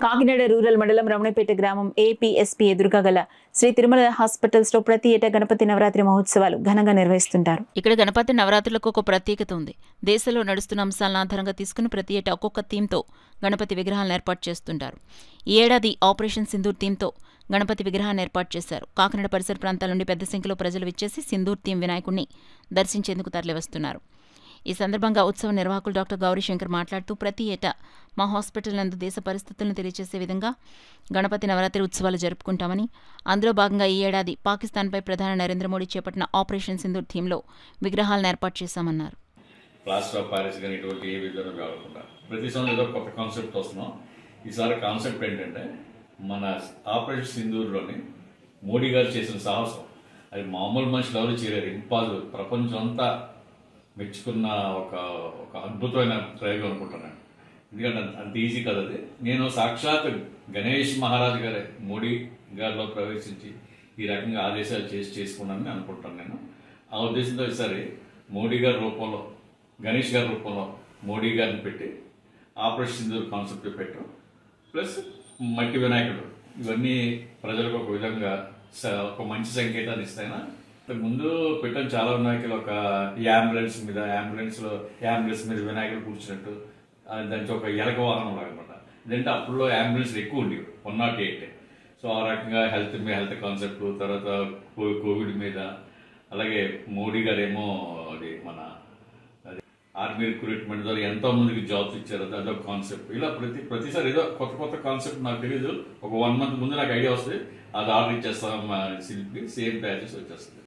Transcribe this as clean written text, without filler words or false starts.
Kakinada rural మండలం రమణపేట గ్రామం APSP ఎదురుగా గల శ్రీ తిరుమల హాస్పిటల్స్ లో ప్రతి ఏటా గణపతి నవరాత్రి మహోత్సవాలు ఘనంగా నిర్వహిస్తుంటారు. ఇక్కడ గణపతి నవరాత్రులకు ఒక ప్రత్యేకత ఉంది. దేశంలో నడుస్తున్న అంశాలను ఆధారంగా తీసుకుని ప్రతి ఏటా ఒక్కొక్క థీమ్తో గణపతి విగ్రహాలను ఏర్పాటు చేస్తుంటారు. ఈ ఏడాది ఆపరేషన్ సింధూర్ థీమ్తో గణపతి విగ్రహాన్ని ఏర్పాటు చేశారు. కాకినాడ పరిసర ప్రాంతాల నుండి పెద్ద సంఖ్యలో ప్రజలు విచ్చేసి సింధూర్ థీమ్ వినాయకుడిని దర్శించేందుకు తరలివస్తున్నారు. ఈ సందర్భంగా ఉత్సవ నిర్వాహకులు డాక్టర్ గౌరీశంకర్ మాట్లాడుతూ ప్రతి ఏటా మా హాస్పిటల్ నందు దేశ పరిస్థితులను తెలియజేసే విధంగా గణపతి నవరాత్రి ఉత్సవాలు జరుపుకుంటామని, అందులో భాగంగా ఈ ఏడాది పాకిస్తాన్పై ప్రధాని నరేంద్ర మోడీ చేపట్టిన ఆపరేషన్ సింధూర్ థీమ్లో విగ్రహాలను ఏర్పాటు చేశామన్నారు. ప్లాస్టర్ ఆఫ్ ప్యారిస్ కానీ ఇటువంటి ఏ విధంగా కాకుండా ప్రతి సంవత్సరం ఏదో కొత్త కాన్సెప్ట్ వస్తున్నాం. ఈసారి కాన్సెప్ట్ ఏంటంటే మన ఆపరేషన్ సింధూర్లోని మోడీ గారు చేసిన సాహసం అది మామూలు మనుషులు ఎవరు చేయలేరు. ఇంపాసిబుల్. ప్రపంచం అంతా మెచ్చుకున్న ఒక అద్భుతమైన ప్రయోగం అనుకుంటున్నాను. ఎందుకంటే అంత ఈజీ కదా అది. నేను సాక్షాత్ గణేష్ మహారాజ్ గారే మోడీ గారిలో ప్రవేశించి ఈ రకంగా ఆదేశాలు చేసుకున్నానని అనుకుంటాను. నేను ఆ ఉద్దేశంతో ఈసారి మోడీ గారి రూపంలో గణేష్ గారి రూపంలో మోడీ గారిని పెట్టి ఆపరేషన్ సింధూర్ కాన్సెప్ట్ పెట్టాం. ప్లస్ మట్టి వినాయకుడు ఇవన్నీ ప్రజలకు ఒక విధంగా ఒక మంచి సంకేతాన్ని ఇస్తాయినా. ముందు పెట్టిన చాలా వినాయకులు ఒక అంబులెన్స్ మీద వినాయకుడు కూర్చున్నట్టు దానికి ఒక ఎలక వాహనం లాగనమాట. ఇదంటే అప్పుడులో అంబులెన్స్ ఎక్కువ ఉండేవి 108. సో ఆ రకంగా హెల్త్ కాన్సెప్ట్, తర్వాత కోవిడ్ మీద, అలాగే మోడీ గారు ఏమో అది మన ఆర్మీ రిక్రూట్మెంట్ ద్వారా ఎంతో మందికి జాబ్స్ ఇచ్చారు, అదొక కాన్సెప్ట్. ఇలా ప్రతిసారి ఏదో కొత్త కాన్సెప్ట్ నాకు తెలియదు. ఒక 1 month ముందు నాకు ఐడియా వస్తుంది, అది ఆర్డర్ ఇచ్చేస్తాం, సేమ్ ప్యాచెస్ వచ్చేస్తుంది.